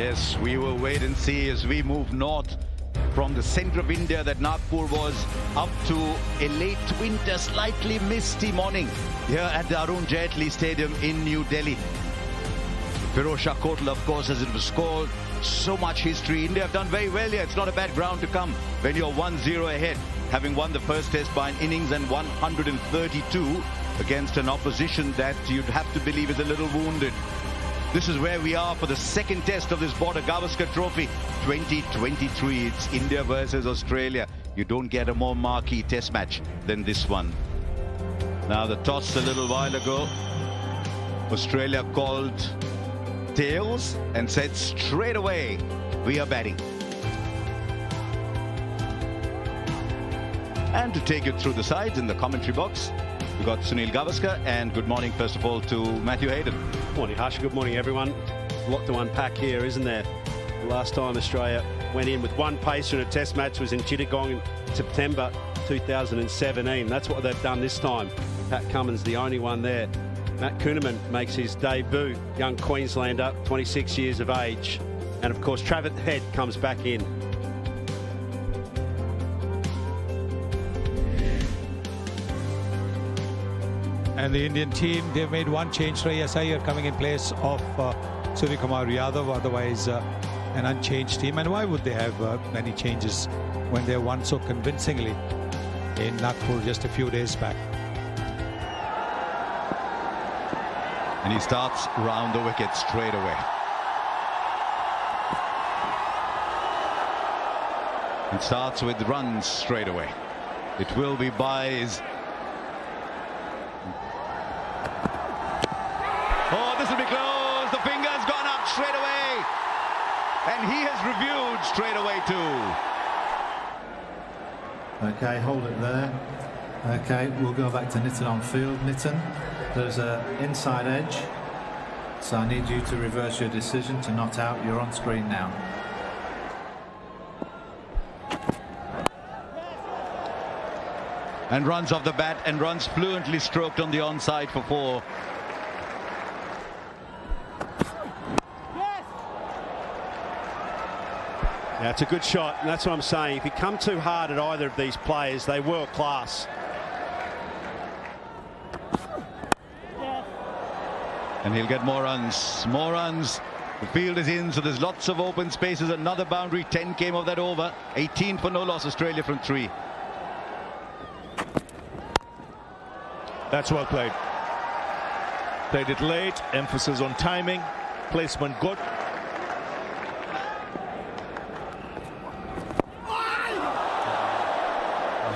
Yes, we will wait and see as we move north from the center of India that Nagpur was up to a late winter, slightly misty morning here at the Arun Jaitley Stadium in New Delhi. Firozshah Kotla, of course, as it was called. So much history. India have done very well here. It's not a bad ground to come when you're 1-0 ahead, having won the first test by an innings and 132 against an opposition that you'd have to believe is a little wounded. This is where we are for the second test of this border Gavaskar Trophy 2023. It's India versus Australia. You don't get a more marquee test match than this one. Now the toss a little while ago, Australia called tails and said straight away, we are batting. And to take it through the sides in the commentary box, we've got Sunil Gavaskar, and good morning first of all to Matthew Hayden. Morning Harsh, good morning everyone. A lot to unpack here, isn't there? The last time Australia went in with one pacer in a test match was in Chittagong in September 2017. That's what they've done this time. Pat Cummins the only one there. Matt Kuhnemann makes his debut, young Queenslander, 26 years of age. And of course Travis Head comes back in. And the Indian team, they've made one change. Shreyas Iyer coming in place of Suryakumar Yadav, otherwise an unchanged team. And why would they have many changes when they won so convincingly in Nagpur just a few days back? And he starts round the wicket straight away. And starts with runs straight away. It will be byes. Oh, this will be close. The finger's gone up straight away. And he has reviewed straight away too. Okay, hold it there. Okay, we'll go back to Nitin on field. Nitin, there's an inside edge, so I need you to reverse your decision to not out. You're on screen now. And runs off the bat and runs fluently stroked on the onside for 4. Yeah, it's a good shot, and that's what I'm saying. If you come too hard at either of these players, they world class. And he'll get more runs. More runs. The field is in, so there's lots of open spaces. Another boundary. 10 came of that over. 18 for no loss. Australia from 3. That's well played. Played it late. Emphasis on timing. Placement good.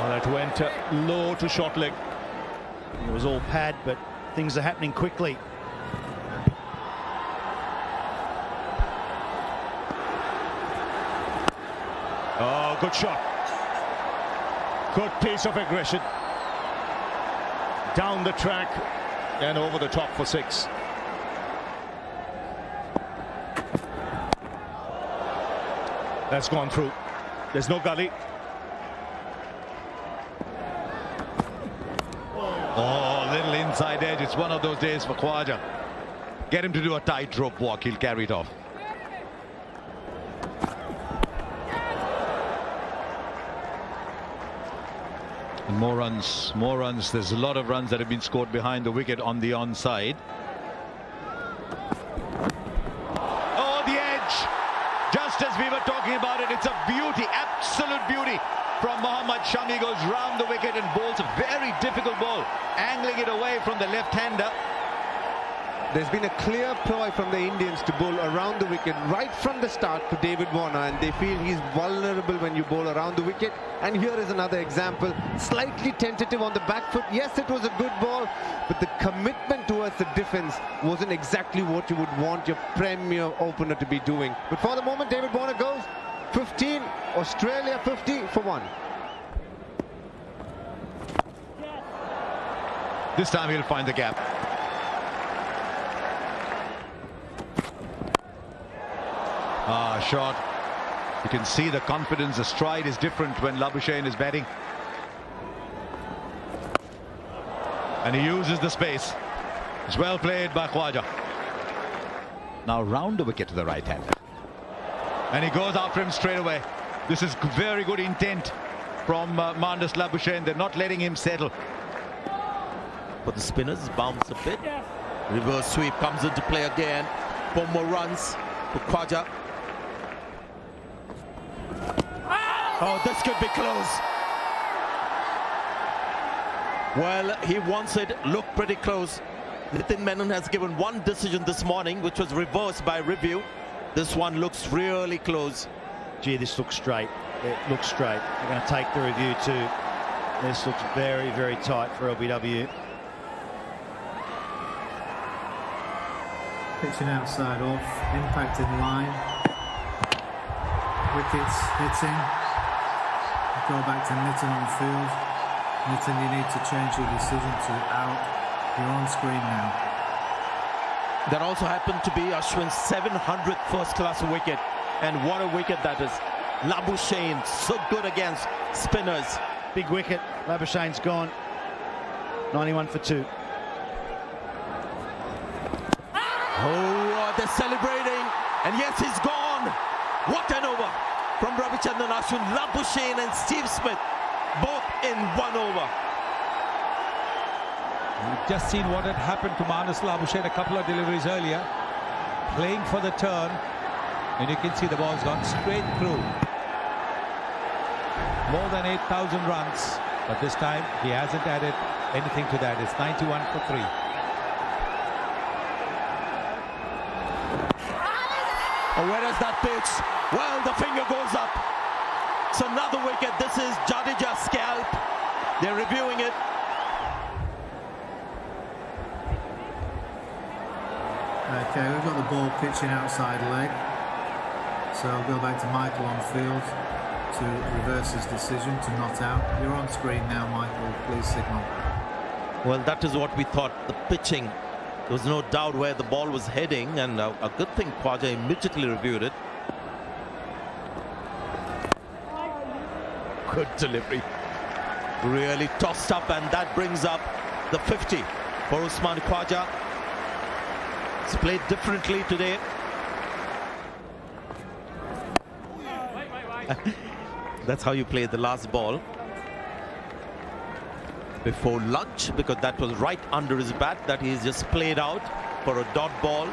That went low to short leg. It was all pad, but things are happening quickly. Oh, good shot. Good piece of aggression. Down the track and over the top for 6. That's gone through. There's no gully. Oh, little inside edge. It's one of those days for Khwaja. Get him to do a tightrope walk. He'll carry it off. And more runs, more runs. There's a lot of runs that have been scored behind the wicket on the onside. Oh, the edge. Just as we were talking about it, it's a beauty, absolute beauty. From Mohammad Shami, goes round the wicket and bowls a very difficult ball, angling it away from the left-hander. There's been a clear ploy from the Indians to bowl around the wicket right from the start to David Warner, and they feel he's vulnerable when you bowl around the wicket. And here is another example, slightly tentative on the back foot. Yes, it was a good ball, but the commitment towards the defense wasn't exactly what you would want your premier opener to be doing. But for the moment, David Warner goes 15, Australia 50 for 1. This time he'll find the gap. Ah, shot. You can see the confidence, the stride is different when Labuschagne is batting. And he uses the space. It's well played by Khwaja. Now round the wicket to the right hander. And he goes after him straight away. This is very good intent from Mandis Labuschagne. They're not letting him settle. For the spinners, bounce a bit. Reverse sweep comes into play again. 4 more runs for Khwaja. Oh, this could be close. Well, he wants it. Look pretty close. Nitin Menon has given one decision this morning, which was reversed by review. This one looks really close. Gee, this looks straight. It looks straight. They're going to take the review too. This looks very, very tight for LBW. Pitching outside off, impact in line. Wickets hitting. Go back to Nitin on field. Nitin, you need to change your decision to out. You're on screen now. That also happened to be Ashwin's 700th first-class wicket. And what a wicket that is. Labuschagne, so good against spinners. Big wicket. Labuschagne's gone. 91 for 2. Oh, they're celebrating. And yes, he's gone. What an over from Ravichandran Ashwin. Labuschagne and Steve Smith, both in 1 over. We've just seen what had happened to Mandis Labuschagne a couple of deliveries earlier. Playing for the turn. And you can see the ball's gone straight through. More than 8,000 runs. But this time, he hasn't added anything to that. It's 91 for 3. Oh, where is that pitch? Well, the finger goes up. So another wicket. This is Jadeja's scalp. They're reviewing it. Okay, we've got the ball pitching outside leg. So I'll go back to Michael on field to reverse his decision to not out. You're on screen now, Michael. Please signal. Well, that is what we thought. The pitching. There was no doubt where the ball was heading, and a good thing Khwaja immediately reviewed it. Good delivery. Really tossed up, and that brings up the 50 for Usman Khwaja. It's played differently today. That's how you play the last ball before lunch, because that was right under his bat that he's just played out for a dot ball.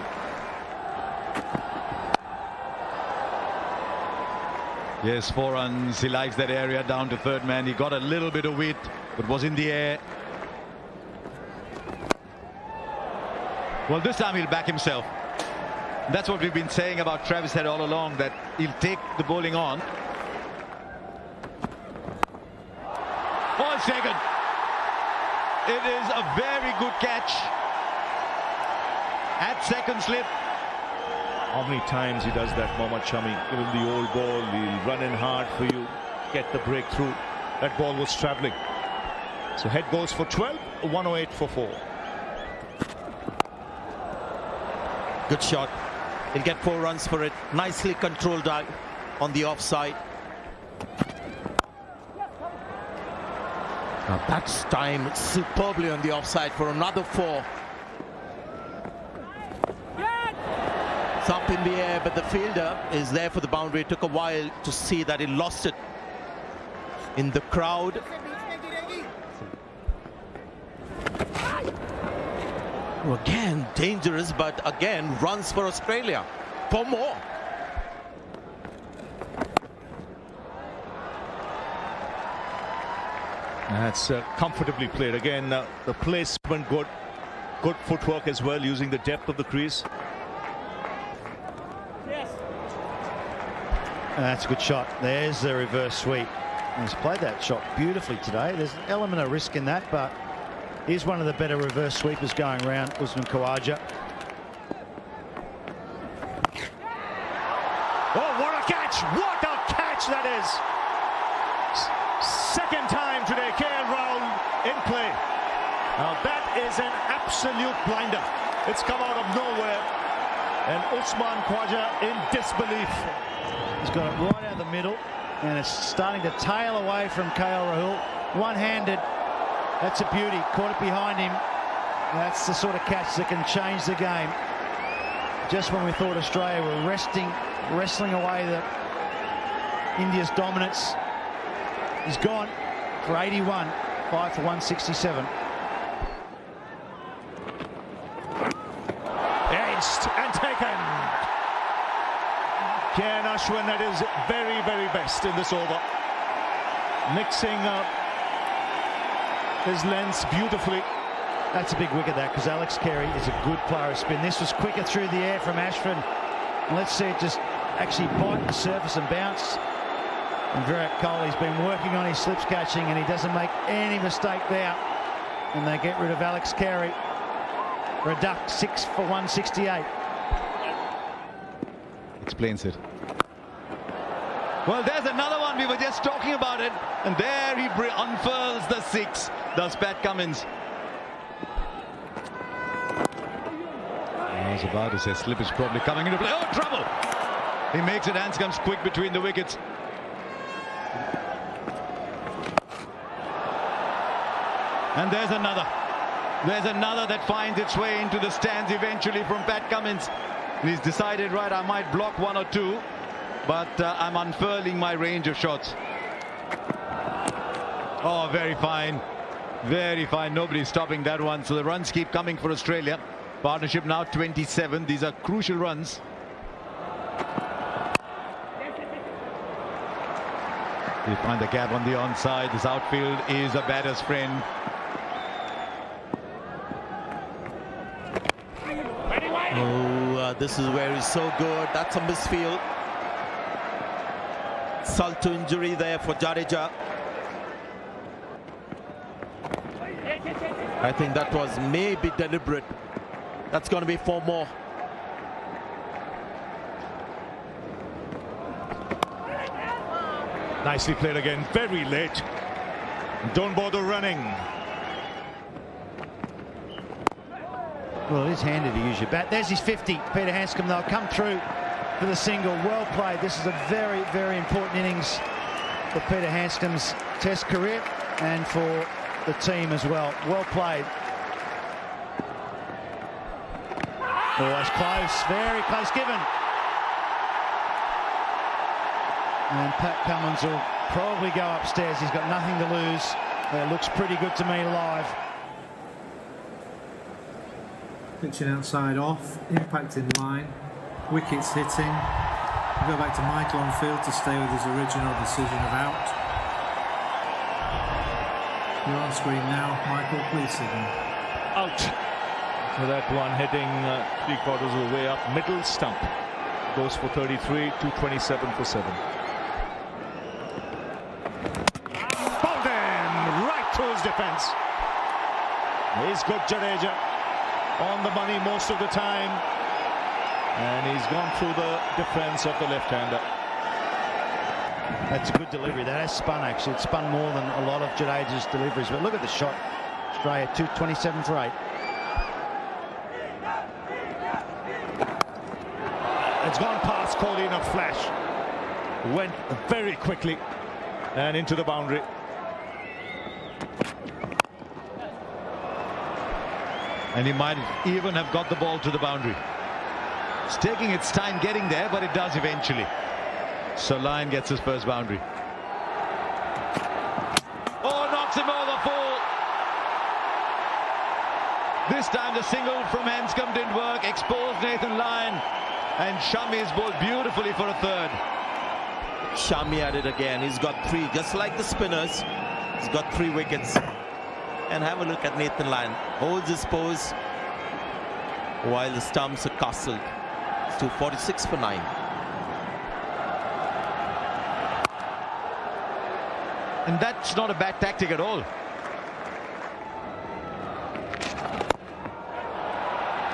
Yes, 4 runs. He likes that area down to third man. He got a little bit of width, but was in the air. Well, this time he'll back himself. That's what we've been saying about Travis Head all along, that he'll take the bowling on. On second. It is a very good catch. At second slip. How many times he does that, Mohammad Shami? Give him the old ball, he'll run in hard for you, get the breakthrough. That ball was travelling. So Head goes for 12, 108 for 4. Good shot. He'll get 4 runs for it. Nicely controlled out on the offside. Now that's timed superbly on the offside for another 4. It's up in the air, but the fielder is there for the boundary. It took a while to see that he lost it in the crowd. Again, dangerous, but again, runs for Australia. 4 more. That's comfortably played. Again, the placement good. Good footwork as well, using the depth of the crease. Yes. That's a good shot. There's the reverse sweep. He's played that shot beautifully today. There's an element of risk in that, but he's one of the better reverse sweepers going around, Usman Khwaja. Oh, what a catch! What a catch that is! Second time today, KL Rahul in play. Now that is an absolute blinder. It's come out of nowhere. And Usman Khwaja in disbelief. He's got it right out the middle, and it's starting to tail away from KL Rahul. One-handed. That's a beauty. Caught it behind him. That's the sort of catch that can change the game. Just when we thought Australia were resting wrestling away India's dominance. He's gone for 81, 5 for 167. Edged and taken. Kian Ashwin at his very, very best in this over. Mixing up his lengths beautifully. That's a big wicket, that, because Alex Carey is a good player of spin. This was quicker through the air from Ashwin. Let's see it just actually bite the surface and bounce. And Virat Kohli's been working on his slips catching, and he doesn't make any mistake there. And they get rid of Alex Carey for a duck, 6 for 168. Explains it. Well, there's another one. We were just talking about it. And there he unfurls the 6. Does Pat Cummins. I was about to say slip is probably coming into play. Oh, trouble! He makes it. Hands comes quick between the wickets. And there's another. There's another that finds its way into the stands eventually from Pat Cummins. And he's decided, right, I might block 1 or 2, but I'm unfurling my range of shots. Oh, very fine. Very fine. Nobody's stopping that one. So the runs keep coming for Australia. Partnership now 27. These are crucial runs. You find the gap on the onside. This outfield is a batter's friend. Oh, this is where he's so good. That's a misfield. Salt to injury there for Jadeja. I think that was maybe deliberate. That's going to be 4 more. Nicely played again, very late. Don't bother running. Well, it is handy to use your bat. There's his 50. Peter Handscomb, they'll come through for the single. Well played. This is a very, very important innings for Peter Handscomb's Test career and for the team as well. Well played. Oh, it's close. Very close given. And Pat Cummins will probably go upstairs. He's got nothing to lose. It looks pretty good to me live. Pitching outside off, impact in line, wickets hitting. We'll go back to Michael on field to stay with his original decision of out. You're on screen now, Michael, please signal. Out. So that one heading 3/4 of the way up, middle stump. Goes for 33, 227 for 7. Bowled in, right to his defence. He's good, Jadeja. On the money most of the time, and he's gone through the defense of the left-hander. That's a good delivery. That has spun, actually. It's spun more than a lot of Jadeja's deliveries. But look at the shot. Australia 227 for 8. It's gone past Kohli in a flash. Went very quickly and into the boundary. And he might even have got the ball to the boundary. It's taking its time getting there, but it does eventually. So Lyon gets his first boundary. Oh, knocks him over full. This time the single from Handscomb didn't work. Exposed Nathan Lyon. And Shami's bowled beautifully for a 3rd. Shami at it again. He's got 3, just like the spinners. He's got 3 wickets. And have a look at Nathan Lyon. Holds his pose while the stumps are castled. It's 246 for 9. And that's not a bad tactic at all.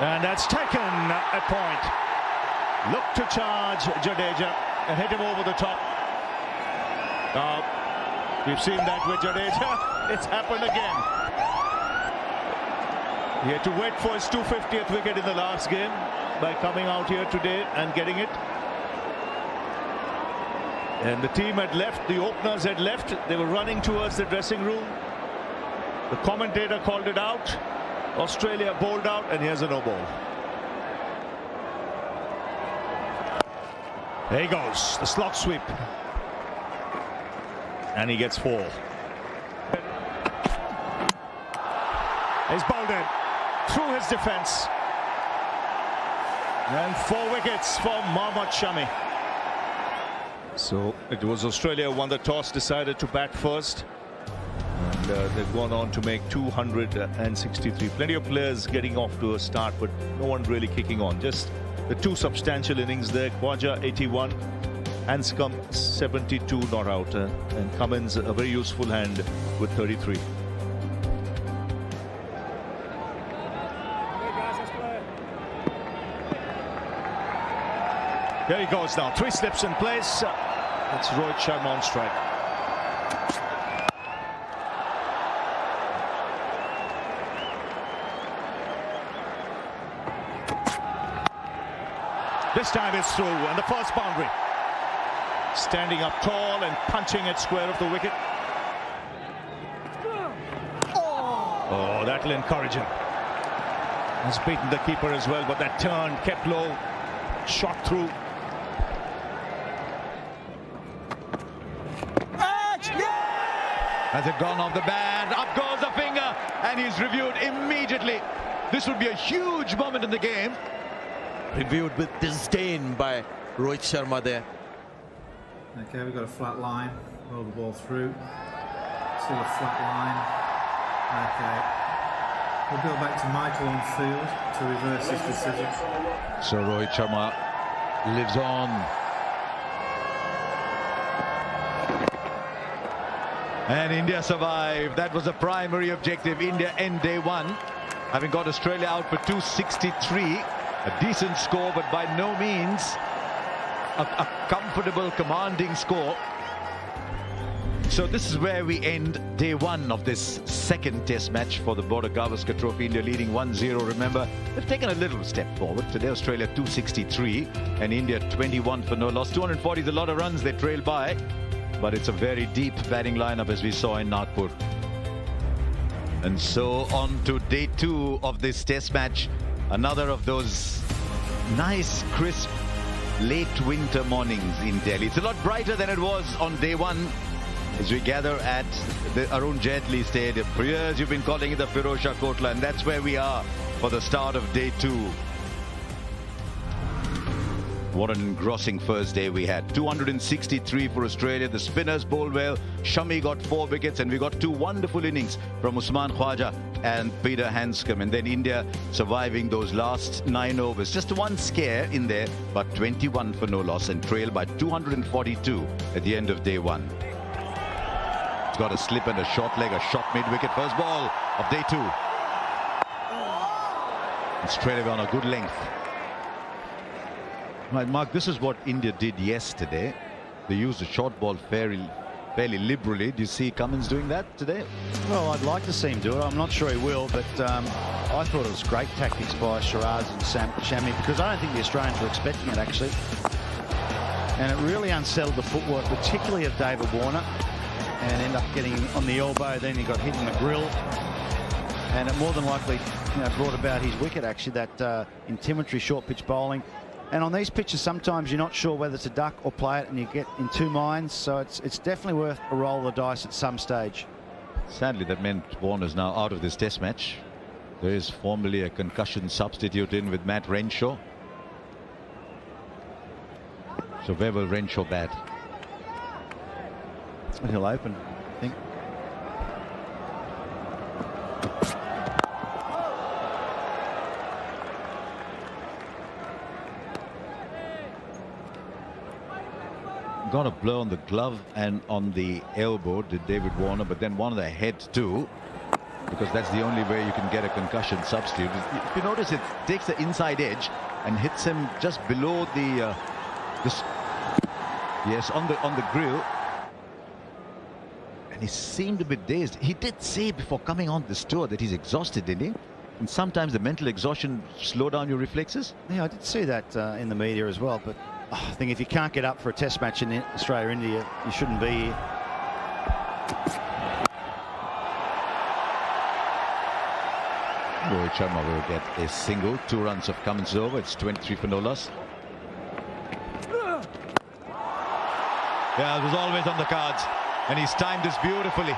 And that's taken at point. Look to charge Jadeja and hit him over the top. Now, we've seen that with Jadeja. It's happened again. He had to wait for his 250th wicket in the last game by coming out here today and getting it. And the team had left, the openers had left. They were running towards the dressing room. The commentator called it out. Australia bowled out, and here's a no ball. There he goes, the slog sweep. And he gets 4. He's bowled in through his defence. And 4 wickets for Mohammad Shami. So it was Australia who won the toss, decided to bat first. And they've gone on to make 263. Plenty of players getting off to a start, but no one really kicking on. Just the 2 substantial innings there. Khwaja 81, Anscombe 72 not out, and Cummins a very useful hand with 33. There he goes now. 3 slips in place. It's Rohit Sharma on strike. This time it's through, and the first boundary. Standing up tall and punching it square of the wicket. Oh, that'll encourage him. He's beaten the keeper as well, but that turn kept low, shot through. Has it gone off the band? Up goes the finger, and he's reviewed immediately. This would be a huge moment in the game. Reviewed with disdain by Rohit Sharma there. Okay, we've got a flat line. Roll the ball through. Still a flat line. Okay. We'll go back to Michael on field to reverse his decision. So Rohit Sharma lives on. And India survived. That was the primary objective. India end day 1, having got Australia out for 263. A decent score, but by no means a comfortable, commanding score. So this is where we end day 1 of this second test match for the Border Gavaskar Trophy. India leading 1-0. Remember, they've taken a little step forward. Today Australia 263 and India 21 for no loss. 240 is a lot of runs they trail by, but it's a very deep batting lineup as we saw in Nagpur. And so on to day 2 of this test match. Another of those nice, crisp, late winter mornings in Delhi. It's a lot brighter than it was on day 1 as we gather at the Arun Jaitley Stadium. For years you've been calling it the Firozshah Kotla, and that's where we are for the start of day 2. What an engrossing first day we had. 263 for Australia. The spinners bowled well. Shami got 4 wickets, and we got 2 wonderful innings from Usman Khwaja and Peter Handscomb. And then India surviving those last 9 overs. Just 1 scare in there, but 21 for no loss, and trailed by 242 at the end of day 1. It's got a slip and a short leg, a shot mid-wicket. First ball of day 2. And straight away on a good length. Right, Mark, this is what India did yesterday. They used the short ball fairly liberally. Do you see Cummins doing that today? Well, I'd like to see him do it. I'm not sure he will, but I thought it was great tactics by Shiraz and Shami, because I don't think the Australians were expecting it, actually. And it really unsettled the footwork, particularly of David Warner, and ended up getting on the elbow. Then he got hit in the grill, and it more than likely brought about his wicket, actually, that intimidatory short pitch bowling. And on these pitches, sometimes you're not sure whether to duck or play it, and you get in 2 minds. So it's definitely worth a roll of the dice at some stage. Sadly, that meant Warner's now out of this test match. There is formally a concussion substitute in with Matt Renshaw. So where will Renshaw bat? He'll open, I think. Got a blow on the glove and on the elbow, did David Warner, but then one on the head too, because that's the only way you can get a concussion substitute. If you notice, it takes the inside edge and hits him just below the on the grill, and he seemed a bit dazed. He did say before coming on this tour that he's exhausted, didn't he? And sometimes the mental exhaustion slow down your reflexes. Yeah, I did see that in the media as well, but I think if you can't get up for a test match in Australia or India, you shouldn't be here. Rohit Sharma will get a single. 2 runs of Cummins over. It's 23 for no loss. Yeah, it was always on the cards, and he's timed this beautifully.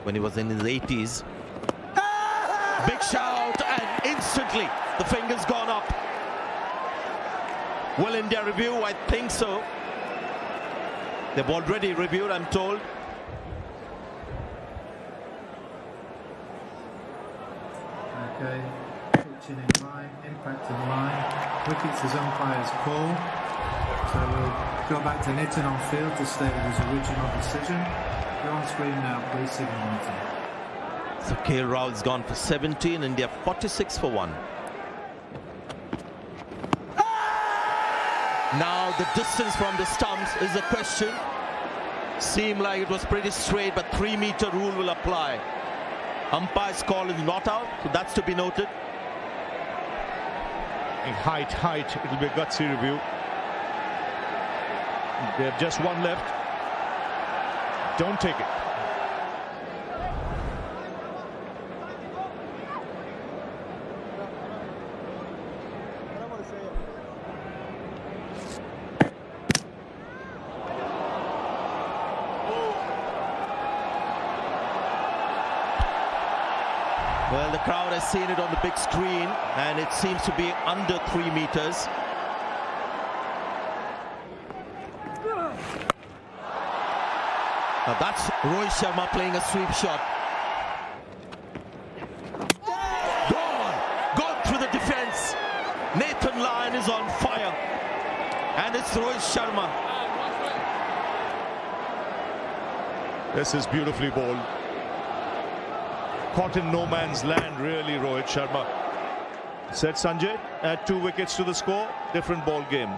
When he was in his 80s. Big shout, and instantly the finger's gone up. Will India review? I think so. They've already reviewed, I'm told. Okay, pitching in line, impact in line. Wickets as umpire's call. So we'll go back to Nitin on field to state his original decision. You're on screen now, please signal Nitin. So KL Rahul's gone for 17, India 46 for 1. Now the distance from the stumps is a question. Seemed like it was pretty straight, but 3-meter rule will apply. Umpire's call is not out, so that's to be noted. In height, it'll be a gutsy review. They have just one left. Don't take it. Well, the crowd has seen it on the big screen, and it seems to be under 3 meters. Now that's Rohit Sharma playing a sweep shot. Gone through the defense. Nathan Lyon is on fire, and it's Rohit Sharma. This is beautifully bowled. Caught in no man's land, really, Rohit Sharma. Said Sanjay, add 2 wickets to the score, different ball game.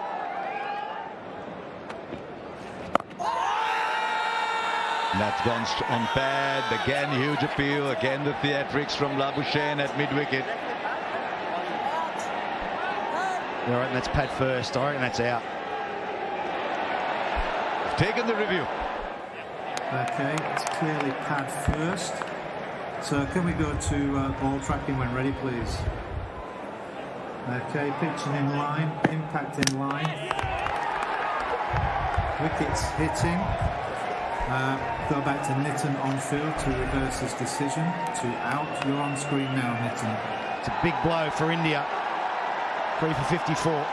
That's gone on pad. Again, huge appeal. Again, the theatrics from Labuschagne at mid-wicket. All right, and that's pad first. I reckon that's out. Taken the review. Okay, it's clearly pad first. So can we go to ball tracking when ready, please? Okay, pitching in line, impact in line. Wickets hitting. Go back to Nitin on field to reverse his decision to out. You're on screen now, Nitin. It's a big blow for India. 3 for 54.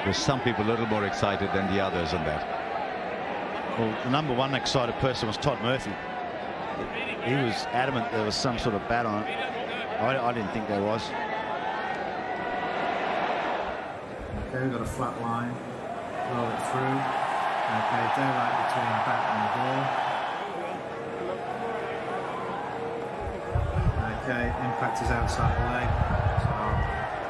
There's some people a little more excited than the others on that. Well, the number one excited person was Todd Murphy. He was adamant there was some sort of bat on it. I didn't think there was. Okay, we've got a flat line. Roll it through. Okay, daylight between bat and ball. Okay, impact is outside the leg. So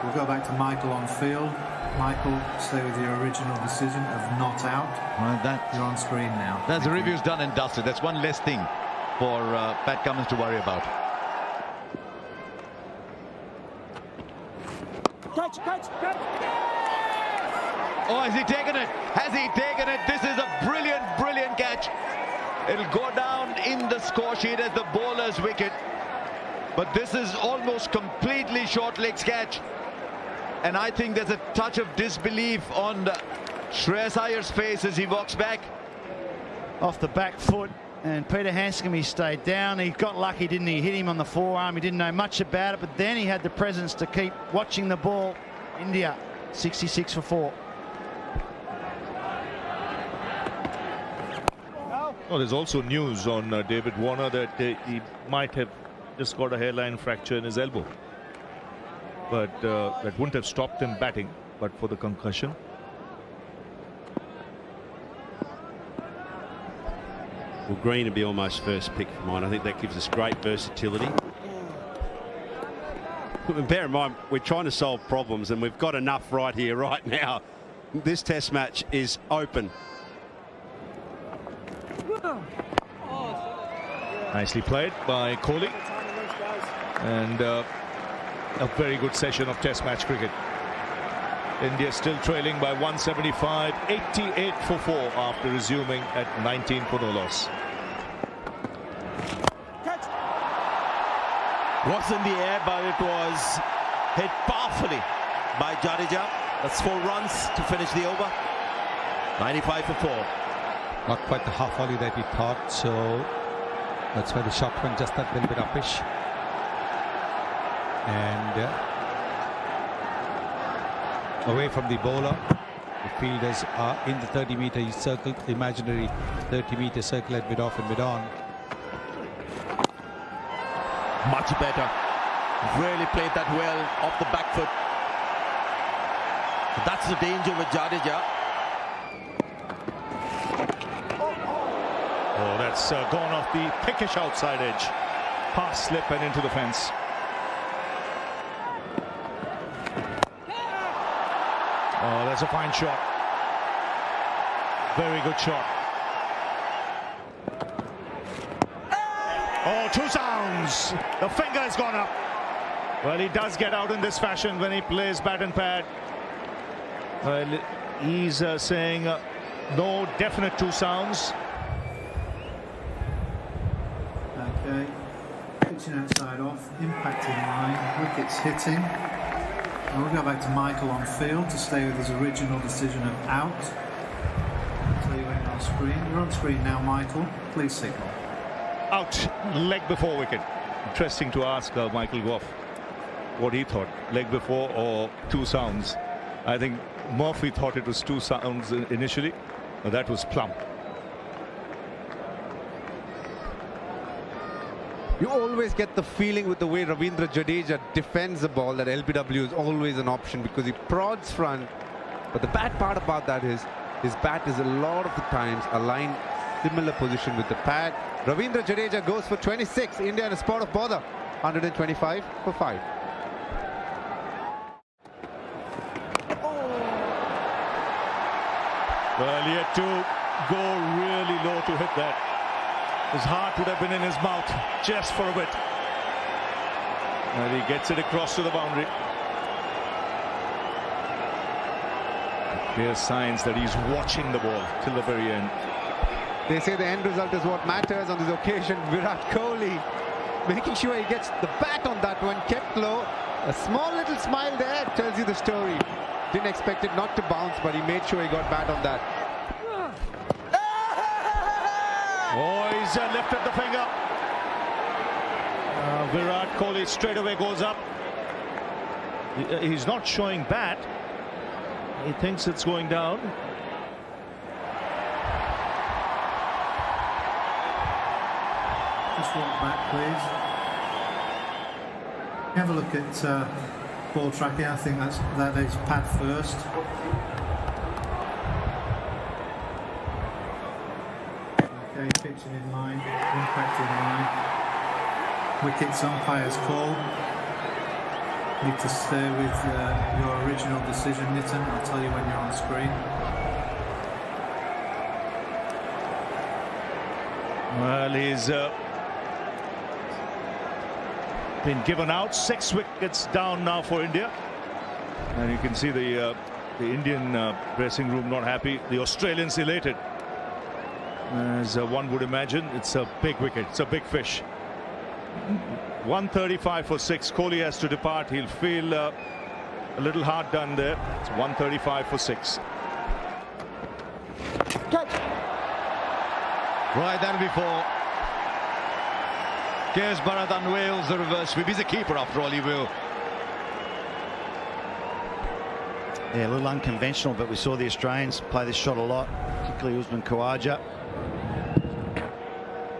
we'll go back to Michael on field. Michael, stay with your original decision of not out. Well, you're on screen now. That's the review's done and dusted. That's one less thing for Pat Cummins to worry about. Catch! Oh, has he taken it? Has he taken it? This is a brilliant catch. It'll go down in the score sheet as the bowler's wicket. But this is almost completely short legs catch. And I think there's a touch of disbelief on Shreyas Iyer's face as he walks back. Off the back foot, and Peter Handscomb, he stayed down. He got lucky, didn't he? Hit him on the forearm. He didn't know much about it, but then he had the presence to keep watching the ball. India, 66 for 4. Well, there's also news on David Warner that he might have just got a hairline fracture in his elbow. But that wouldn't have stopped him batting, but for the concussion. Well, Green would be almost first pick for mine. I think that gives us great versatility. Bear in mind, we're trying to solve problems, and we've got enough right here, right now. This test match is open. Nicely played by Kohli. And a very good session of test match cricket. India still trailing by 175, 88 for 4 after resuming at 19 for no loss. Was in the air, but it was Hit powerfully by Jadeja. That's 4 runs to finish the over. 95 for 4. Not quite the half volley that we thought, so that's why the shot went just that little bit upish. And away from the bowler. The fielders are in the 30-meter circle, imaginary 30-meter circle at mid-off and mid-on. Much better. Really played that well off the back foot. That's the danger with Jadeja. Oh, that's gone off the pickish outside edge. Pass slip and into the fence. Oh, that's a fine shot. Very good shot. Oh, 2 sounds. The finger has gone up. Well, he does get out in this fashion when he plays bat and pad. Well, he's saying no definite 2 sounds. Okay, pitching outside off, impacting line, wickets hitting. And we'll go back to Michael on field to stay with his original decision of out. I'll tell you when you're on screen. You're on screen now, Michael. Please signal. Out, leg before wicket. Interesting to ask Michael Goff what he thought, leg before or 2 sounds. I think Murphy thought it was 2 sounds initially, but that was plump. You always get the feeling with the way Ravindra Jadeja defends the ball that LBW is always an option because he prods front. But the bad part about that is his bat is a lot of the times aligned similar position with the pad. Ravindra Jadeja goes for 26. India in a spot of bother. 125 for 5. Well, he had to go really low to hit that. His heart would have been in his mouth just for a bit. And he gets it across to the boundary. Clear signs that he's watching the ball till the very end. They say the end result is what matters on this occasion. Virat Kohli making sure he gets the bat on that one, kept low. A small little smile there tells you the story. Didn't expect it not to bounce, but he made sure he got bat on that. Oh, he's lifted the finger. Virat Kohli straight away goes up. He's not showing bat. He thinks it's going down. Just walk back, please. Have a look at ball tracking. I think that is pad first. Okay, pitching in line, impact in line. Wickets, umpire's call. Need to stay with your original decision, Nitin. I'll tell you when you're on screen. Well, he's been given out. 6 wickets down now for India. And you can see the Indian dressing room not happy. The Australians elated. As one would imagine, it's a big wicket. It's a big fish. 135 for 6. Kohli has to depart. He'll feel a little hard done there. It's 135 for 6. Catch. Right, that'll be 4. Kears Bharat unveils the reverse sweep. He's a keeper after all, he will. Yeah, a little unconventional, but we saw the Australians play this shot a lot, particularly Usman Khawaja.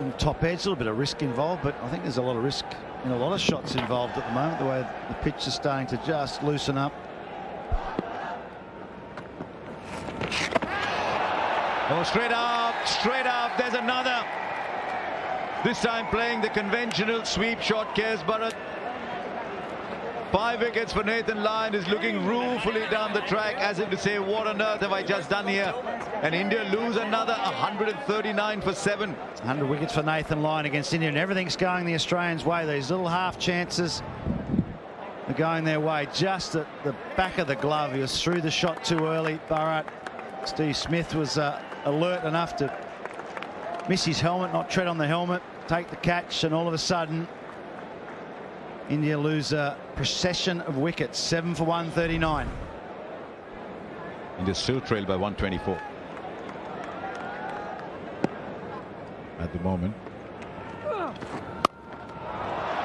In the top edge, a little bit of risk involved, but I think there's a lot of risk in a lot of shots involved at the moment, the way the pitch is starting to just loosen up. Oh, straight up, there's another. This time playing the conventional sweep shot, Kears Bharat. 5 wickets for Nathan Lyon, is looking ruefully down the track as if to say, what on earth have I just done here? And India lose another 139 for 7. 100 wickets for Nathan Lyon against India, and everything's going the Australians' way. These little half chances are going their way. Just at the back of the glove, he was through the shot too early. Bharat, Steve Smith was alert enough to miss his helmet, not tread on the helmet, take the catch, and all of a sudden India lose a procession of wickets, 7 for 139. India still trailed by 124 at the moment.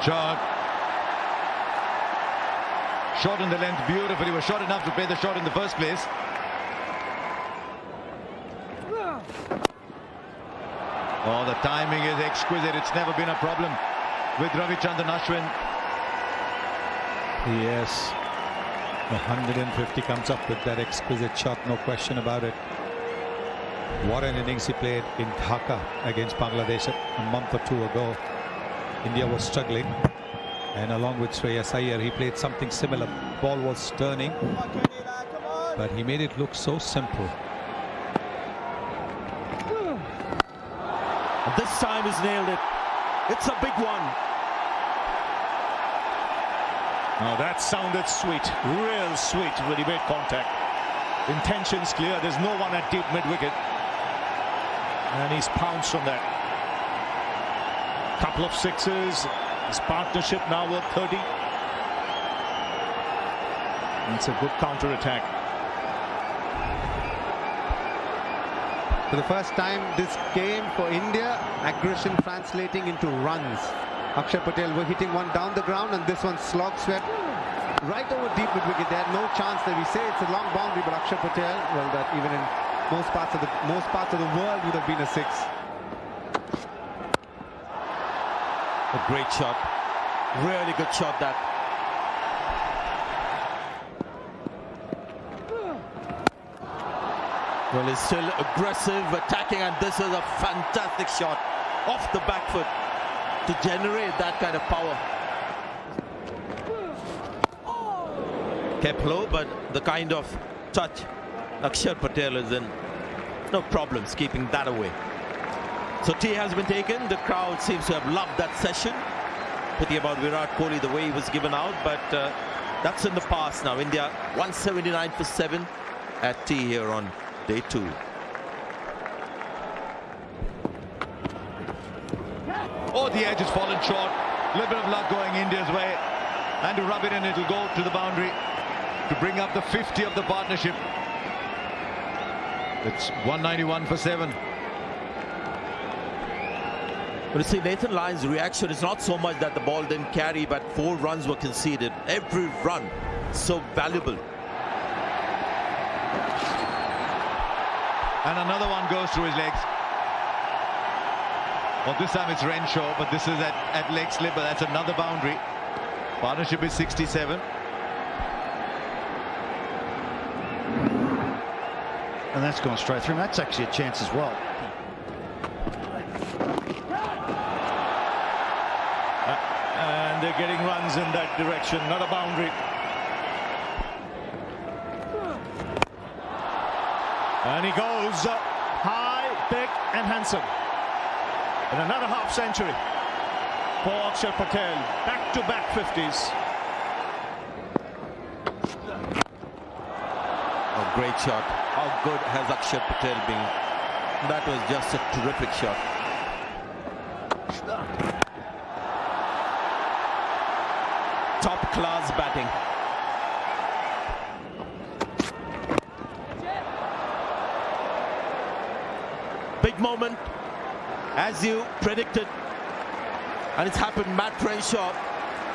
Shot in the length beautifully. Was short enough to play the shot in the first place. Oh, the timing is exquisite. It's never been a problem with Ravichandran Ashwin. Yes, the 150 comes up with that exquisite shot, no question about it. What an innings he played in Dhaka against Bangladesh a month or two ago. India was struggling, and along with Shreyas Iyer, he played something similar. Ball was turning, but he made it look so simple. This time he's nailed it. It's a big one. Now that sounded sweet, real sweet when he made contact. Intentions clear, there's no one at deep mid-wicket. And he's pounced on that. Couple of sixes, his partnership now worth 30. It's a good counter-attack. For the first time this game for India, aggression translating into runs. Akshar Patel were hitting one down the ground, and this one slog swept right over deep mid wicket. They had no chance there. We say it's a long boundary, but Akshar Patel, well, that even in most parts of the world would have been a six. A great shot. Really good shot that. Well, he's still aggressive, attacking, and this is a fantastic shot off the back foot to generate that kind of power. Kept low, but the kind of touch Akshar Patel is in. No problems keeping that away. So tea has been taken. The crowd seems to have loved that session. Pity about Virat Kohli, the way he was given out, but that's in the past now. India 179 for 7 at tea here on day 2. Oh, the edge has fallen short. A little bit of luck going India's way. And to rub it in, it'll go to the boundary to bring up the 50 of the partnership. It's 191 for 7. But you see, Nathan Lyon's reaction is not so much that the ball didn't carry, but 4 runs were conceded. Every run so valuable. And another one goes through his legs. Well, this time it's Renshaw, but this is at leg slip, but that's another boundary. Partnership is 67. And that's gone straight through. That's actually a chance as well. And they're getting runs in that direction, not a boundary. And he goes high, big and handsome. And another half century for Akshar Patel. Back-to-back 50s. A great shot. How good has Akshar Patel been? That was just a terrific shot. Top class batting. Big moment, as you predicted, and it's happened. Matt Renshaw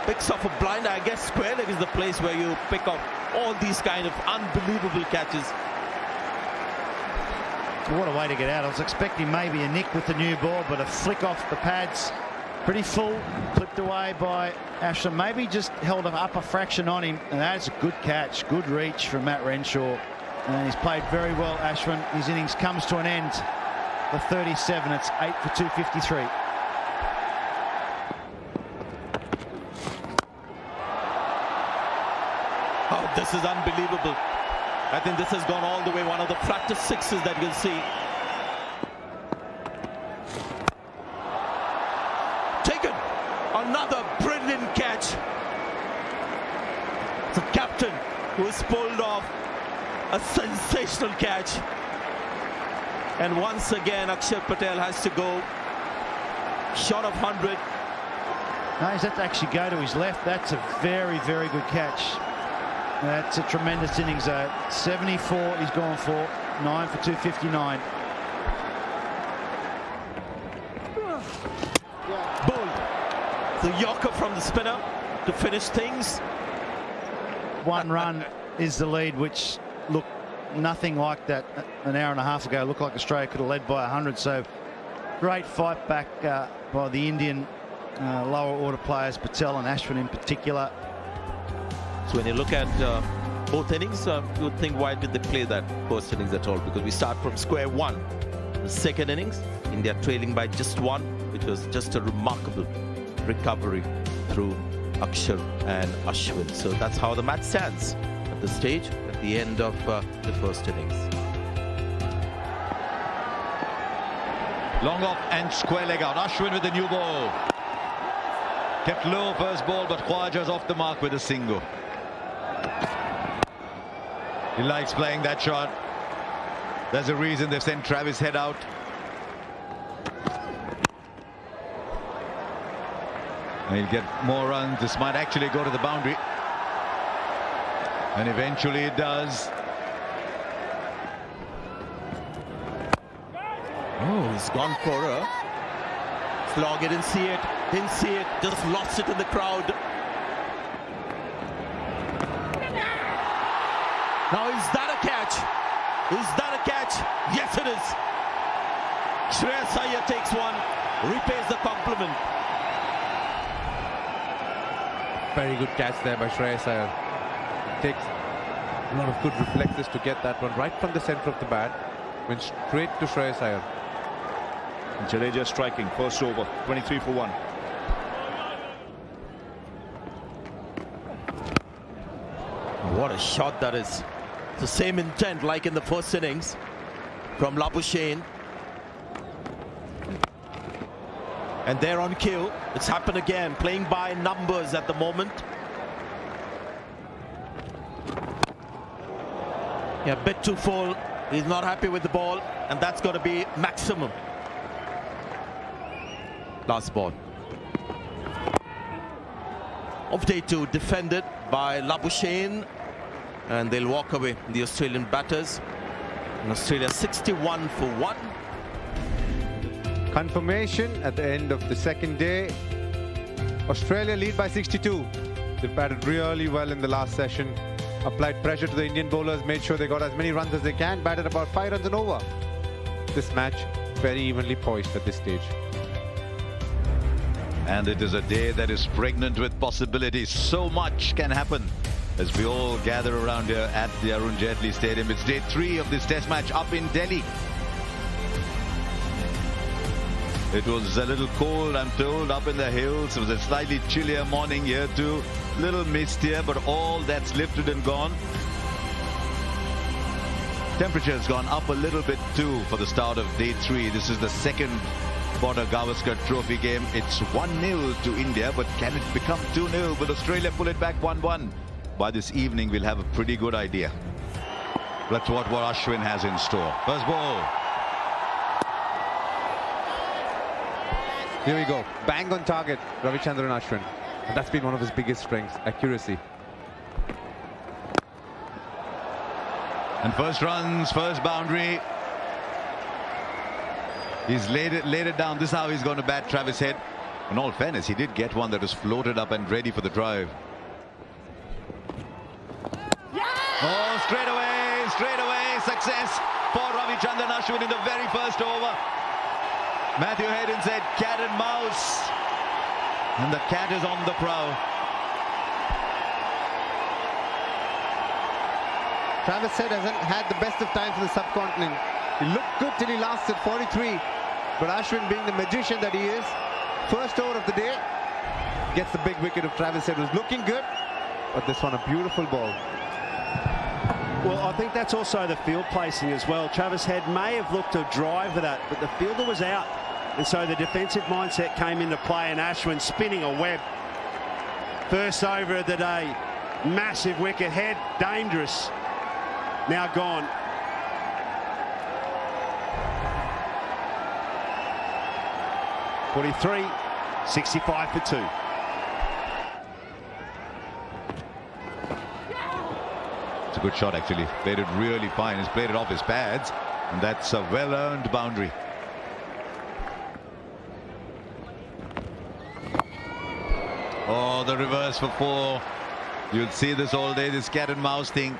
picks off a blinder. I guess square leg is the place where you pick off all these kind of unbelievable catches. What a way to get out. I was expecting maybe a nick with the new ball, but a flick off the pads. Pretty full, clipped away by Ashwin. Maybe just held an upper fraction on him, and that's a good catch, good reach from Matt Renshaw. And he's played very well, Ashwin. His innings comes to an end. The 37, it's 8 for 253. Oh, this is unbelievable. I think this has gone all the way. One of the practice sixes that you'll see. Taken. Another brilliant catch. The captain who has pulled off a sensational catch. And once again, Akshar Patel has to go short of 100. No, he's had to actually go to his left. That's a very, very good catch. That's a tremendous innings, though. 74 he's gone for, 9 for 259. Bull. The yorker from the spinner to finish things. 1 run is the lead, which looked nothing like that an hour and a half ago. Looked like Australia could have led by 100. So great fight back by the Indian lower order players, Patel and Ashwin in particular. So when you look at both innings, you would think, why did they play that first innings at all? Because we start from square one. The second innings, India trailing by just 1, which was just a remarkable recovery through Akshar and Ashwin. So that's how the match stands at this stage, at the end of the first innings. Long off and square leg out. Ashwin with the new ball. Kept low first ball, but Khwaja's off the mark with a single. He likes playing that shot. There's a reason they've sent Travis Head out. And he'll get more runs. This might actually go to the boundary. And eventually it does. Oh, he's gone for a slog. He didn't see it. Didn't see it. Just lost it in the crowd. Now, is that a catch? Is that a catch? Yes, it is. Shreyas Iyer takes one, repays the compliment. Very good catch there by Shreyas Iyer. Takes a lot of good reflexes to get that one right from the center of the bat. Went straight to Shreyas Iyer. And Jadeja striking, first over, 23 for 1. What a shot that is. It's the same intent like in the first innings from Labuschagne. And they're on cue. It's happened again, playing by numbers at the moment. Yeah, a bit too full. He's not happy with the ball, and that's got to be maximum. Last ball. Off day 2, defended by Labuschagne, and they'll walk away, the Australian batters. And Australia 61 for 1. Confirmation at the end of the second day. Australia lead by 62. They batted really well in the last session. Applied pressure to the Indian bowlers, made sure they got as many runs as they can, batted about 5 runs and over. This match very evenly poised at this stage. And it is a day that is pregnant with possibilities. So much can happen as we all gather around here at the Arun Jaitley Stadium. It's day 3 of this test match up in Delhi. It was a little cold, I'm told, up in the hills. It was a slightly chillier morning here too. Little mist here, but all that's lifted and gone. Temperature has gone up a little bit too for the start of day 3. This is the second Border Gavaskar Trophy game. It's 1-0 to India, but can it become 2-0? Will Australia pull it back 1-1? By this evening, we'll have a pretty good idea. That's what Ashwin has in store. First ball. Here we go. Bang on target, Ravichandran Ashwin. And that's been one of his biggest strengths, accuracy. And first runs, first boundary. He's laid it down. This is how he's going to bat, Travis Head. In all fairness, he did get one that was floated up and ready for the drive. Oh, straight away, success for Ravichandran Ashwin in the very first over. Matthew Hayden said cat and mouse, and the cat is on the prowl. Travis Head hasn't had the best of times in the subcontinent. He looked good till he lasted 43, but Ashwin, being the magician that he is, first over of the day, gets the big wicket of Travis Head. Was looking good, but this one a beautiful ball. Well, I think that's also the field placing as well. Travis Head may have looked to drive for that, but the fielder was out. And so the defensive mindset came into play, and Ashwin spinning a web. First over of the day. Massive wicket. Head dangerous. Now gone. .43, 65 for 2. good shot, actually. Played it really fine. He's played it off his pads, and that's a well-earned boundary. Oh, the reverse for 4. You'll see this all day, this cat and mouse thing.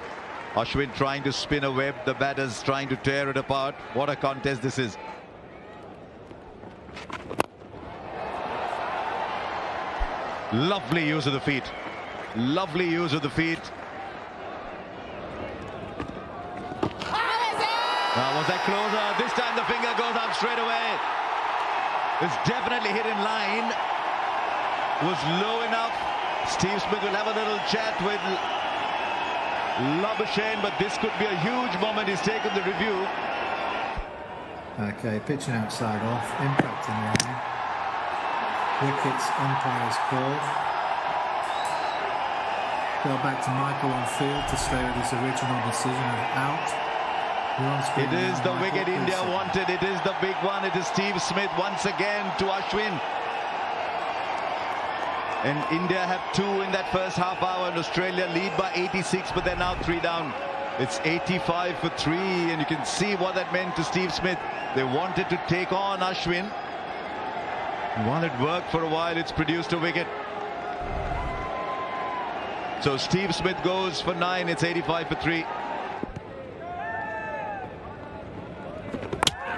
Ashwin trying to spin a web, the batters trying to tear it apart. What a contest this is. Lovely use of the feet. Lovely use of the feet. Was that closer? This time the finger goes up straight away. It's definitely hit in line. Was low enough. Steve Smith will have a little chat with Labuschagne, but this could be a huge moment. He's taken the review. Okay, pitching outside off, impact in line. Wickets, umpires called. Go back to Michael on field to stay with his original decision of out. It is the wicket India wanted. It is the big one. It is Steve Smith once again to Ashwin. And India have 2 in that first half hour, and Australia lead by 86, but they're now 3 down. It's 85 for 3, and you can see what that meant to Steve Smith. They wanted to take on Ashwin. While it worked for a while, it's produced a wicket. So Steve Smith goes for 9. It's 85 for 3.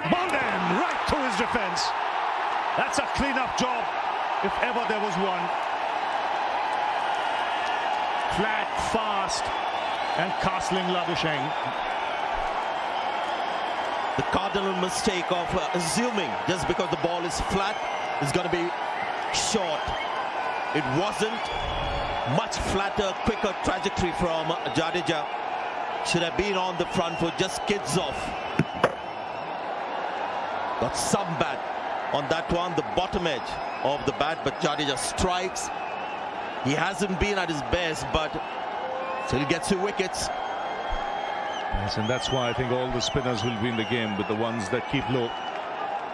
Bolden right to his defense. That's a clean-up job, if ever there was one. Flat, fast, and castling Labuschagne. The cardinal mistake of assuming just because the ball is flat is going to be short. It wasn't. Much flatter, quicker trajectory from Jadeja. Should have been on the front foot, just skids off. Got some bat on that one, the bottom edge of the bat, but Jadeja strikes. He hasn't been at his best, but still gets 2 wickets. Yes, and that's why I think all the spinners will be in the game, with the ones that keep low.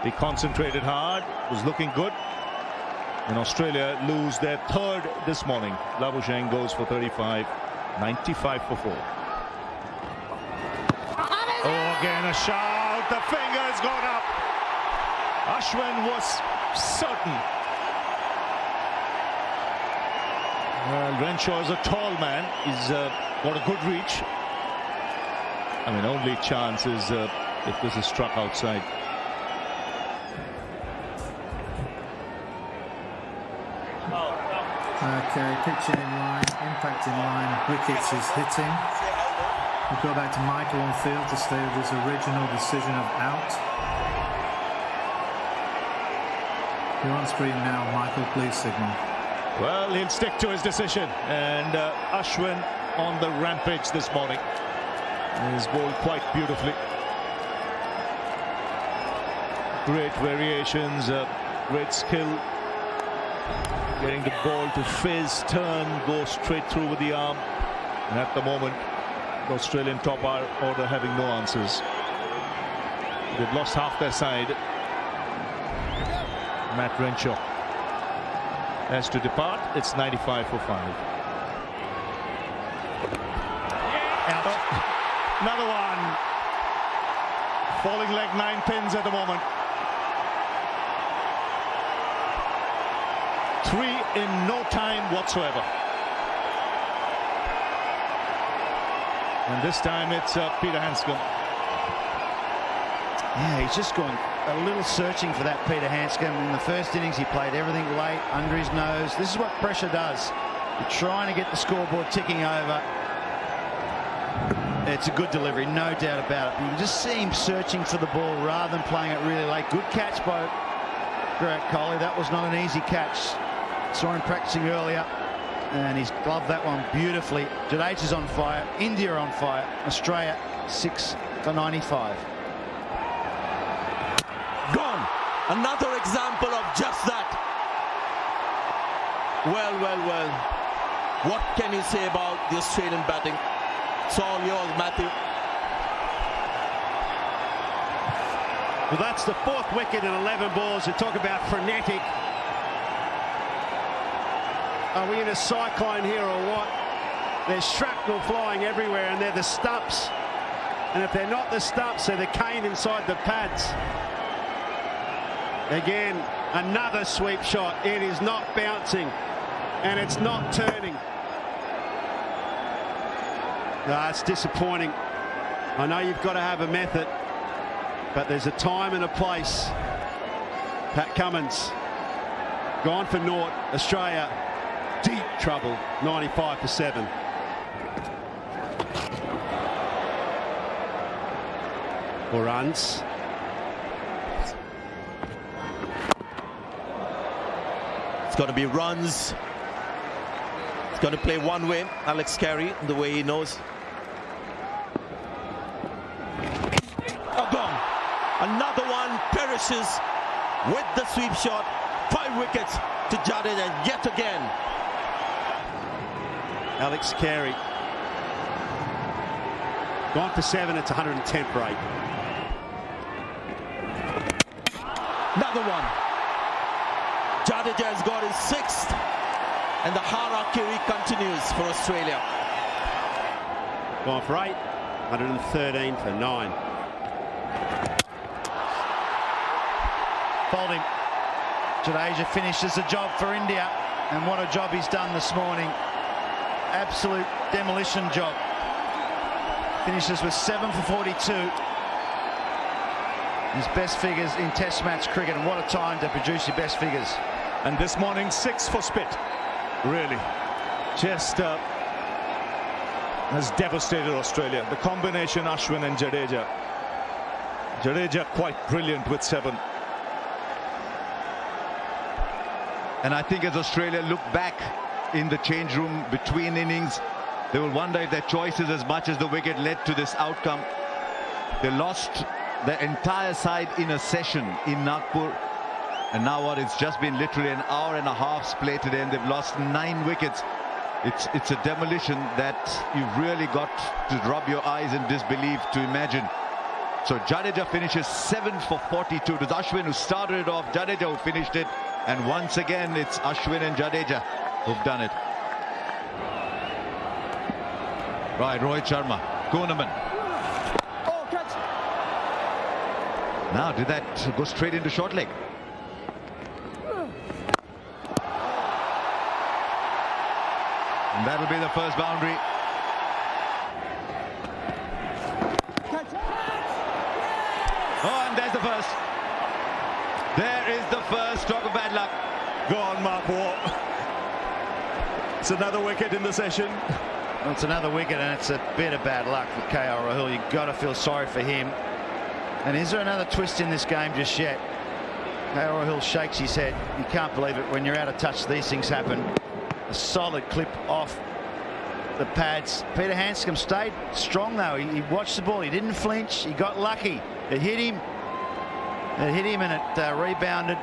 They concentrated hard, was looking good. And Australia lose their 3rd this morning. Labuschagne goes for 35, 95 for 4. Oh, again a shout. The finger has gone up. Ashwin was certain. Well, Renshaw is a tall man. He's got a good reach. I mean, only chance is if this is struck outside. Okay, pitching in line, impact in line, wickets is hitting. We'll go back to Michael on field to stay with his original decision of out. You're on screen now, Michael, please signal. Well, he'll stick to his decision, and Ashwin on the rampage this morning. He's bowled quite beautifully. Great variations, great skill. Getting the ball to fizz, turn, go straight through with the arm. And at the moment, the Australian top order having no answers. They've lost half their side. Matt Renshaw has to depart. It's 95 for 5. Out. Another one. Falling leg, 9 pins at the moment. 3 in no time whatsoever. And this time it's Peter Handscomb. Yeah, he's just gone a little searching for that Peter Handscomb. In the first innings, he played everything late, under his nose. This is what pressure does. You're trying to get the scoreboard ticking over. It's a good delivery, no doubt about it. You can just see him searching for the ball rather than playing it really late. Good catch by Virat Kohli. That was not an easy catch. Saw him practicing earlier, and he's gloved that one beautifully. Jadeja's on fire, India on fire, Australia 6 for 95. Gone. Another example of just that. Well, well, well. What can you say about the Australian batting? It's all yours, Matthew. Well, that's the 4th wicket in 11 balls. You talk about frenetic. Are we in a cyclone here or what? They're strapped shrapnel flying everywhere, and they're the stumps. And if they're not the stumps, they're the cane inside the pads. Again, another sweep shot. It is not bouncing, and it's not turning. It's disappointing. I know you've got to have a method, but there's a time and a place. Pat Cummins gone for naught. Australia deep trouble, 95-7. Runs. It's going to be runs. It's going to play one way. Alex Carey, the way he knows. Oh, gone. Another one perishes with the sweep shot. 5 wickets to Jadeja yet again. Alex Carey gone for 7. It's 110 for 8. Another one. Jadeja has got his 6th, and the harakiri continues for Australia. Gone for 8, 113 for 9. Folding. Jadeja finishes the job for India, and what a job he's done this morning. Absolute demolition job. Finishes with 7 for 42. His best figures in Test match cricket, and what a time to produce your best figures. And this morning, 6 for Spit. Really, just has devastated Australia. The combination Ashwin and Jadeja. Jadeja quite brilliant with 7. And I think as Australia look back in the change room between innings, they will wonder if their choices, as much as the wicket, led to this outcome. They lost the entire side in a session in Nagpur, and now what, it's just been literally an hour and a half's play today, and they've lost 9 wickets. It's a demolition that you've really got to rub your eyes in disbelief to imagine. So Jadeja finishes 7 for 42. It was Ashwin who started it off, Jadeja who finished it, and once again it's Ashwin and Jadeja who've done it. Right, Rohit Sharma, Konaman. Now, did that go straight into short leg? And that'll be the first boundary. Oh, and there's the first. There is the first stroke of bad luck. Go on, Mark Waugh. It's another wicket in the session. Well, it's another wicket, and it's a bit of bad luck for KL Rahul. You've got to feel sorry for him. And is there another twist in this game just yet? KL Rahul shakes his head. You can't believe it. When you're out of touch, these things happen. A solid clip off the pads. Peter Handscomb stayed strong, though. He watched the ball. He didn't flinch. He got lucky. It hit him. It hit him, and it rebounded.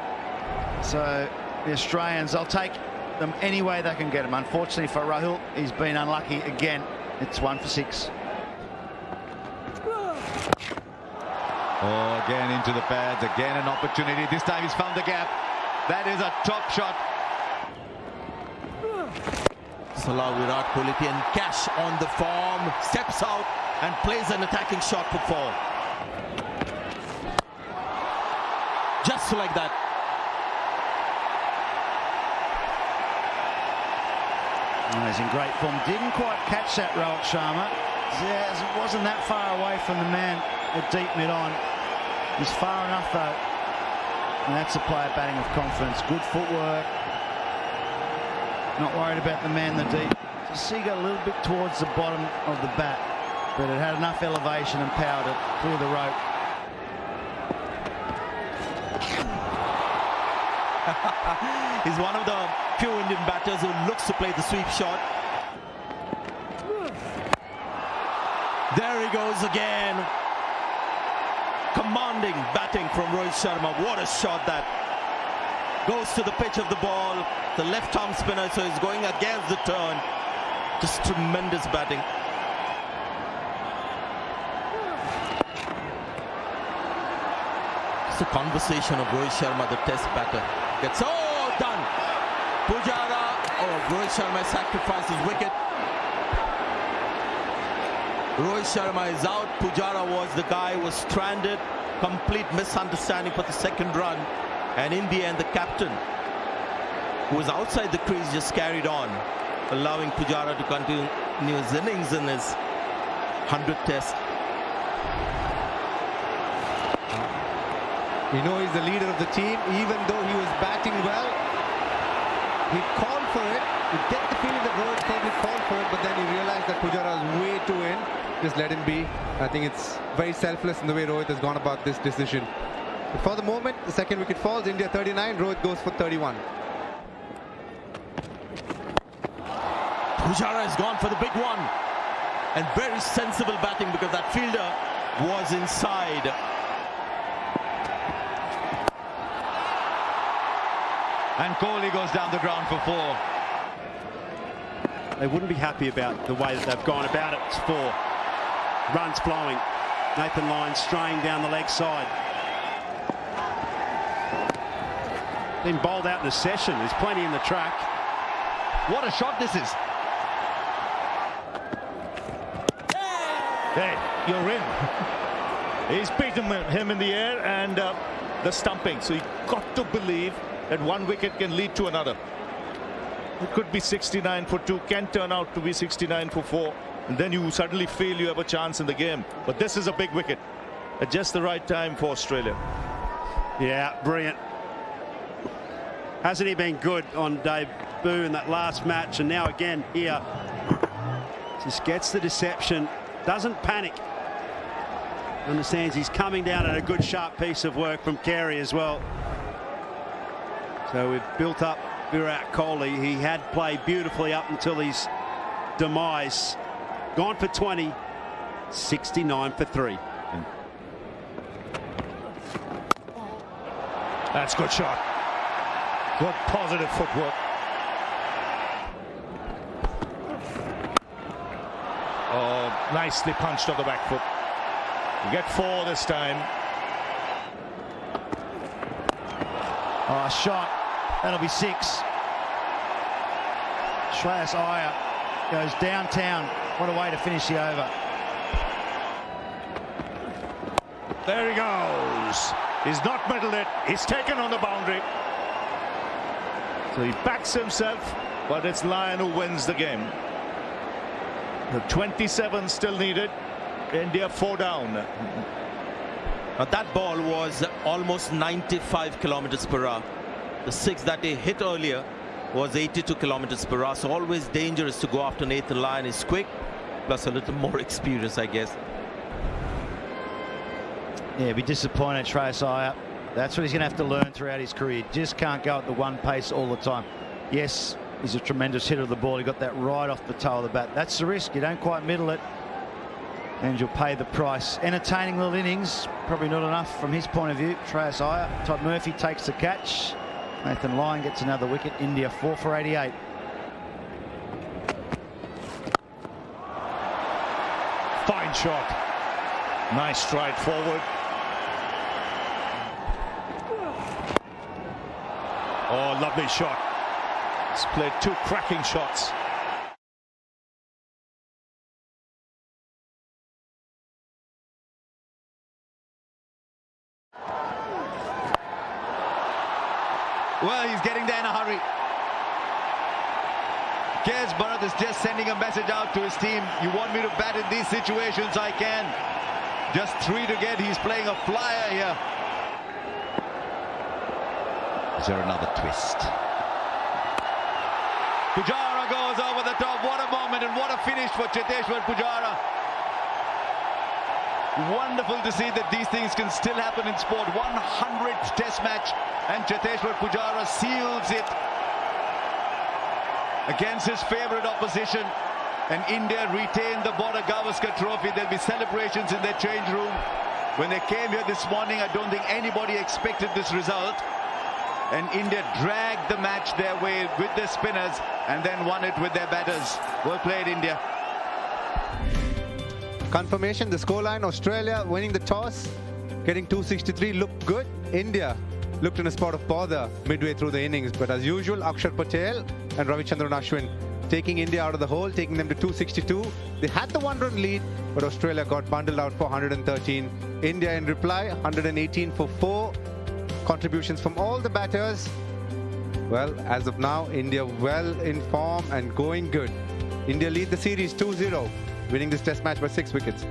So the Australians, they'll take them any way they can get them. Unfortunately for Rahul, he's been unlucky again. It's 1 for 6. Oh, again into the pads, again an opportunity. This time he's found the gap. That is a top shot. Allow Virat Kohli and cash on the form, steps out and plays an attacking shot for 4. Just like that. He's in great form. Didn't quite catch that, Rohit Sharma. Yeah, it wasn't that far away from the man at deep mid-on. He's far enough, though. And that's a player batting with confidence. Good footwork. Not worried about the man in the deep. Just see, got a little bit towards the bottom of the bat, but it had enough elevation and power to clear the rope. He's one of the few Indian batters who looks to play the sweep shot. There he goes again. Commanding batting from Rohit Sharma. What a shot that. Goes to the pitch of the ball. The left-arm spinner, so he's going against the turn. Just tremendous batting. It's a conversation of Rohit Sharma, the test batter. Gets done. Pujara. Oh, Rohit Sharma sacrificed his wicket. Rohit Sharma is out. Pujara was the guy who was stranded. Complete misunderstanding for the second run. And in the end, the captain, who was outside the crease, just carried on, allowing Pujara to continue his innings in his 100th test. You know he's the leader of the team, even though he was batting well. He called for it. You get the feeling that Rohit probably called for it, but then he realized that Pujara was way too in. Just let him be. I think it's very selfless in the way Rohit has gone about this decision. But for the moment, the second wicket falls. India 39, Rohit goes for 31. Pujara has gone for the big one. And very sensible batting because that fielder was inside. And Kohli goes down the ground for 4. They wouldn't be happy about the way that they've gone about it. It's 4 runs flowing. Nathan Lyon straying down the leg side. Been bowled out in the session. There's plenty in the track. What a shot this is. Hey, you're in. He's beaten him in the air and the stumping. So you got to believe that one wicket can lead to another. It could be 69 for 2, can turn out to be 69 for 4, and then you suddenly feel you have a chance in the game. But this is a big wicket at just the right time for Australia. Yeah, brilliant. Hasn't he been good on debut in that last match, and now again here. Just gets the deception, doesn't panic. Understands he's coming down at a good sharp piece of work from Carey as well. So we've built up Virat Kohli. He had played beautifully up until his demise. Gone for 20, 69 for 3. That's good shot. Good positive footwork. Oh, nicely punched on the back foot. You get 4 this time. Oh, shot. That'll be 6. Shreyas Iyer goes downtown. What a way to finish the over. There he goes. He's not middled it. He's taken on the boundary. So he backs himself, but it's Lyon who wins the game. The 27 still needed. India 4 down. Now that ball was almost 95 kilometers per hour. The 6 that he hit earlier was 82 kilometers per hour. So always dangerous to go after Nathan Lyon. He's quick, plus a little more experience, I guess. Yeah, be disappointed, Shreyas Iyer. That's what he's going to have to learn throughout his career. Just can't go at the one pace all the time. Yes, he's a tremendous hitter of the ball. He got that right off the toe of the bat. That's the risk. You don't quite middle it, and you'll pay the price. Entertaining little innings, probably not enough from his point of view. Shreyas Iyer. Todd Murphy takes the catch. Nathan Lyon gets another wicket. India 4 for 88. Fine shot. Nice stride forward. Oh, lovely shot. He's played 2 cracking shots. Well, he's getting there in a hurry. KS Bharat is just sending a message out to his team. You want me to bat in these situations? I can. Just 3 to get. He's playing a flyer here. Is there another twist? Pujara goes over the top. What a moment and what a finish for Cheteshwar Pujara. Wonderful to see that these things can still happen in sport. 100th test match and Cheteshwar Pujara seals it against his favourite opposition, and India retain the Border Gavaskar trophy. There'll be celebrations in their change room. When they came here this morning, I don't think anybody expected this result, and India dragged the match their way with their spinners and then won it with their batters. Well played, India. Confirmation, the scoreline: Australia winning the toss, getting 263, looked good. India looked in a spot of bother midway through the innings, but as usual, Akshar Patel and Ravichandran Ashwin taking India out of the hole, taking them to 262. They had the one-run lead, but Australia got bundled out for 113. India in reply, 118 for 4. Contributions from all the batters. Well, as of now, India well in form and going good. India lead the series 2-0, winning this test match by 6 wickets.